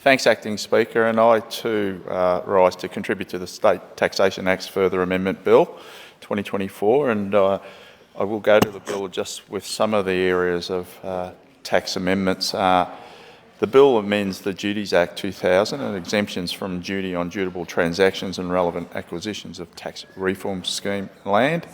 Thanks, Acting Speaker, and I too rise to contribute to the State Taxation Act's Further Amendment Bill 2024, and I will go to the bill just with some of the areas of tax amendments. The bill amends the Duties Act 2000 and exemptions from duty on dutiable transactions and relevant acquisitions of tax reform scheme land,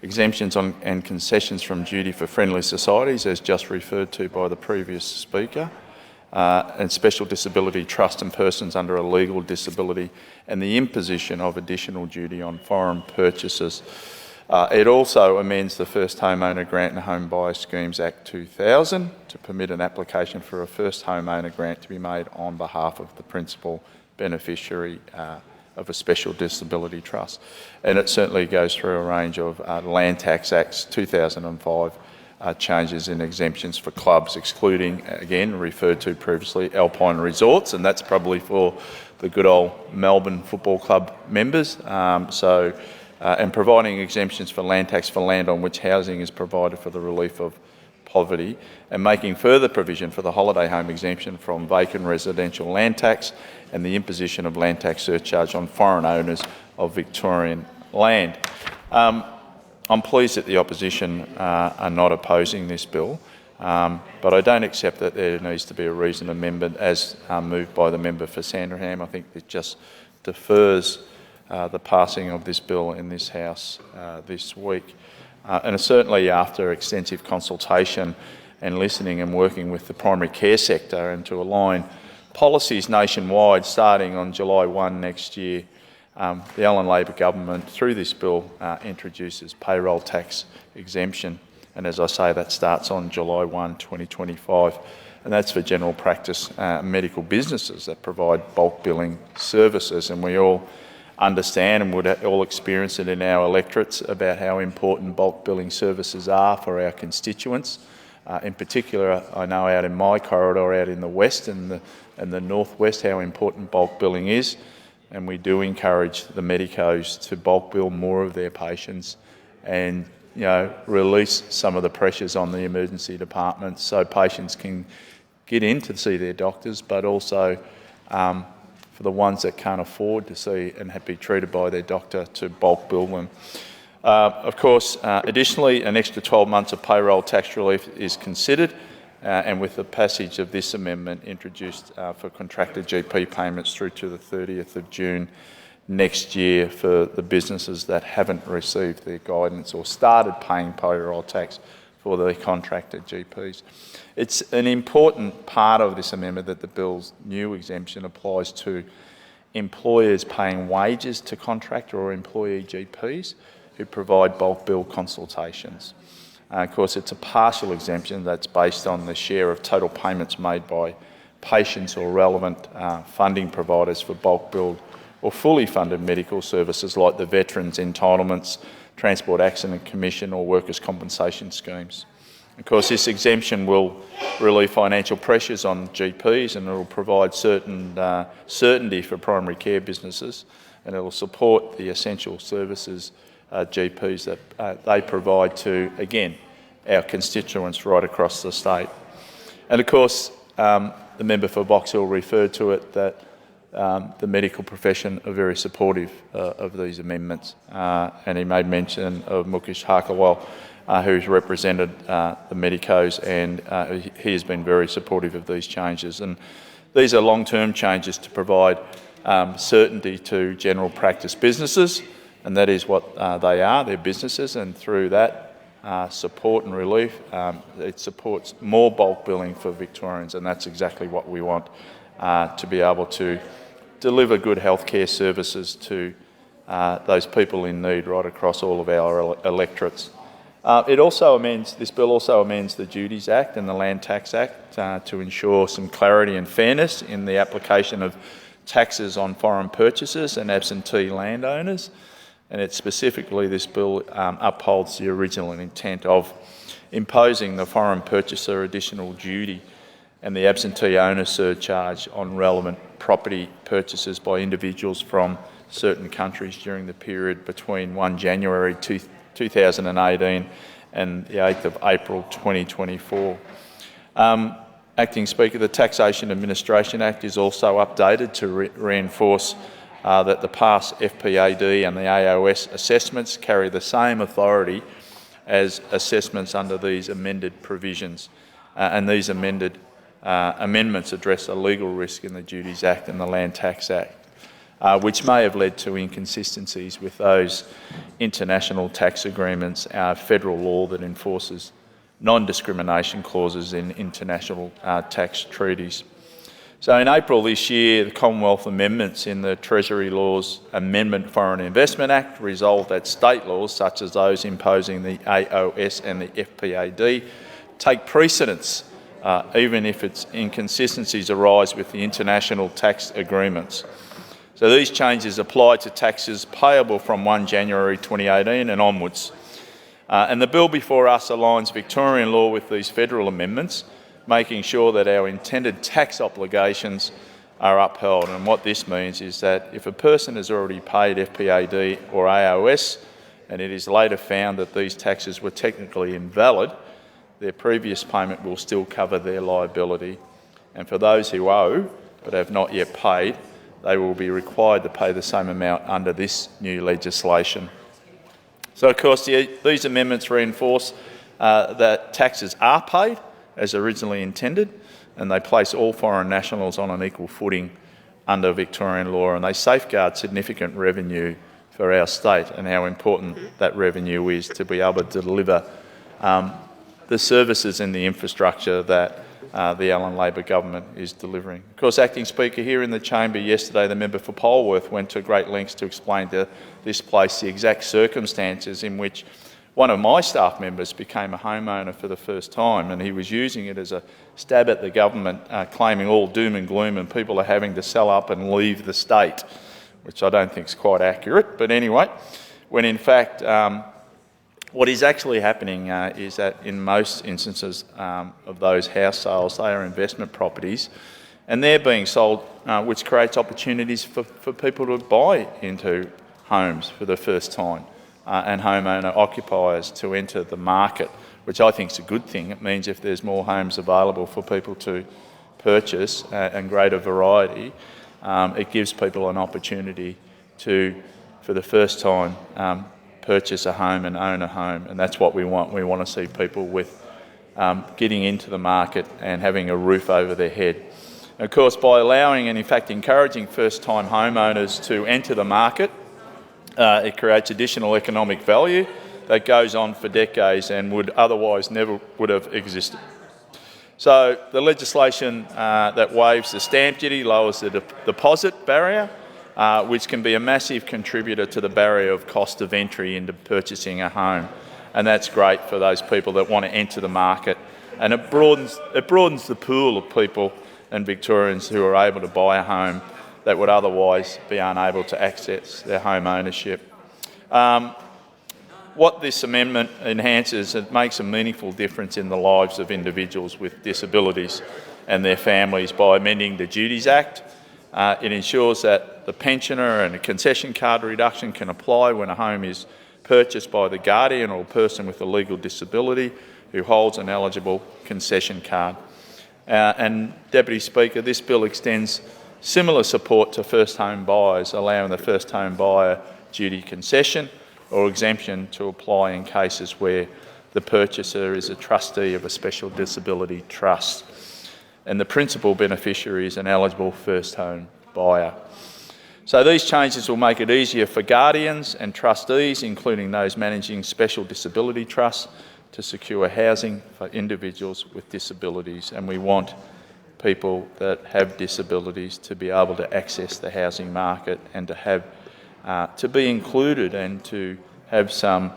exemptions on and concessions from duty for friendly societies, as just referred to by the previous speaker, and special disability trust and persons under a legal disability, and the imposition of additional duty on foreign purchases. It also amends the First Homeowner Grant and Home Buyer Schemes Act 2000 to permit an application for a first homeowner grant to be made on behalf of the principal beneficiary of a special disability trust. And it certainly goes through a range of Land Tax Acts 2005 changes in exemptions for clubs, excluding, again, referred to previously, Alpine Resorts, and that's probably for the good old Melbourne Football Club members. And providing exemptions for land tax for land on which housing is provided for the relief of poverty, and making further provision for the holiday home exemption from vacant residential land tax and the imposition of land tax surcharge on foreign owners of Victorian land. I'm pleased that the opposition are not opposing this bill, but I don't accept that there needs to be a reasoned amendment as moved by the member for Sandringham. I think it just defers the passing of this bill in this House this week. And certainly after extensive consultation and listening and working with the primary care sector, and to align policies nationwide starting on July 1 next year, the Allan Labor government, through this bill, introduces payroll tax exemption. And as I say, that starts on July 1, 2025. And that's for general practice medical businesses that provide bulk billing services. And we all understand and would all experience it in our electorates about how important bulk billing services are for our constituents. In particular, I know out in my corridor, out in the west and the northwest, how important bulk billing is. And we do encourage the medicos to bulk bill more of their patients and, release some of the pressures on the emergency departments so patients can get in to see their doctors, but also for the ones that can't afford to see and be treated by their doctor, to bulk bill them. Of course, additionally, an extra 12 months of payroll tax relief is considered, and with the passage of this amendment introduced for contracted GP payments through to the 30th of June next year for the businesses that haven't received their guidance or started paying payroll tax for their contracted GPs. It's an important part of this amendment that the bill's new exemption applies to employers paying wages to contractor or employee GPs who provide bulk bill consultations. Of course, it's a partial exemption that's based on the share of total payments made by patients or relevant funding providers for bulk billed or fully funded medical services like the Veterans Entitlements, Transport Accident Commission or Workers' Compensation schemes. Of course, this exemption will relieve financial pressures on GPs, and it will provide certainty for primary care businesses, and it will support the essential services GPs that they provide to, again, our constituents right across the state. And of course, the member for Box Hill referred to it, that the medical profession are very supportive of these amendments, and he made mention of Mukesh Harkawal, who's represented the medicos, and he has been very supportive of these changes. And these are long-term changes to provide certainty to general practice businesses, and that is what they are, they're businesses, and through that support and relief, it supports more bulk billing for Victorians, and that's exactly what we want, to be able to deliver good healthcare services to those people in need right across all of our electorates. This bill also amends the Duties Act and the Land Tax Act to ensure some clarity and fairness in the application of taxes on foreign purchases and absentee landowners. And this bill upholds the original intent of imposing the foreign purchaser additional duty and the absentee owner surcharge on relevant property purchases by individuals from certain countries during the period between 1 January 2018 and the 8th of April 2024. Acting Speaker, the Taxation Administration Act is also updated to reinforce that the past FPAD and the AOS assessments carry the same authority as assessments under these amended provisions. And these amendments address a legal risk in the Duties Act and the Land Tax Act, which may have led to inconsistencies with those international tax agreements, federal law that enforces non-discrimination clauses in international tax treaties. So in April this year, the Commonwealth amendments in the Treasury Laws Amendment Foreign Investment Act resolved that state laws, such as those imposing the AOS and the FPAD, take precedence, even if its inconsistencies arise with the international tax agreements. So these changes apply to taxes payable from 1 January 2018 and onwards. And the bill before us aligns Victorian law with these federal amendments, making sure that our intended tax obligations are upheld. And what this means is that if a person has already paid FPAD or AOS and it is later found that these taxes were technically invalid, their previous payment will still cover their liability. And for those who owe but have not yet paid, they will be required to pay the same amount under this new legislation. So, of course, these amendments reinforce that taxes are paid as originally intended, and they place all foreign nationals on an equal footing under Victorian law, and they safeguard significant revenue for our state and how important that revenue is to be able to deliver the services and the infrastructure that the Allen Labor government is delivering. Of course, Acting Speaker, here in the chamber yesterday, the member for Polwarth went to great lengths to explain to this place the exact circumstances in which one of my staff members became a homeowner for the first time, and he was using it as a stab at the government, claiming all doom and gloom and people are having to sell up and leave the state, which I don't think is quite accurate. But anyway, when in fact what is actually happening is that in most instances of those house sales, they are investment properties and they're being sold, which creates opportunities for people to buy into homes for the first time and homeowner occupiers to enter the market, which I think is a good thing. It means if there's more homes available for people to purchase and greater variety, it gives people an opportunity to, for the first time, purchase a home and own a home, and that's what we want. We want to see people with getting into the market and having a roof over their head. And of course, by allowing and in fact encouraging first-time homeowners to enter the market, it creates additional economic value that goes on for decades and would otherwise never would have existed. So the legislation that waives the stamp duty lowers the deposit barrier, which can be a massive contributor to the barrier of cost of entry into purchasing a home. And that's great for those people that want to enter the market. And it broadens the pool of people and Victorians who are able to buy a home that would otherwise be unable to access their home ownership. What this amendment enhances, it makes a meaningful difference in the lives of individuals with disabilities and their families by amending the Duties Act. It ensures that the pensioner and a concession card reduction can apply when a home is purchased by the guardian or person with a legal disability who holds an eligible concession card. And Deputy Speaker, this bill extends similar support to first home buyers, allowing the first home buyer duty concession or exemption to apply in cases where the purchaser is a trustee of a special disability trust and the principal beneficiary is an eligible first home buyer. So these changes will make it easier for guardians and trustees, including those managing special disability trusts, to secure housing for individuals with disabilities, and we want people that have disabilities to be able to access the housing market and to have to be included and to have some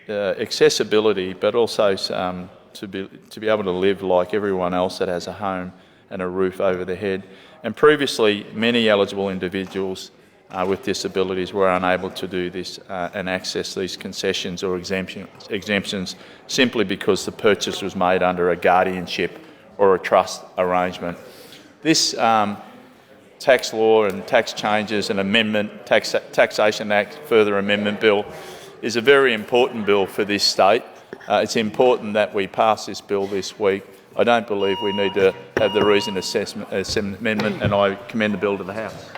accessibility, but also to be able to live like everyone else that has a home and a roof over their head. And previously, many eligible individuals with disabilities were unable to do this and access these concessions or exemptions simply because the purchase was made under a guardianship or a trust arrangement. This tax law and tax changes and amendment, Taxation Act further amendment bill is a very important bill for this state. It's important that we pass this bill this week I don't believe we need to have the reasoned assessment amendment, and I commend the bill to the House.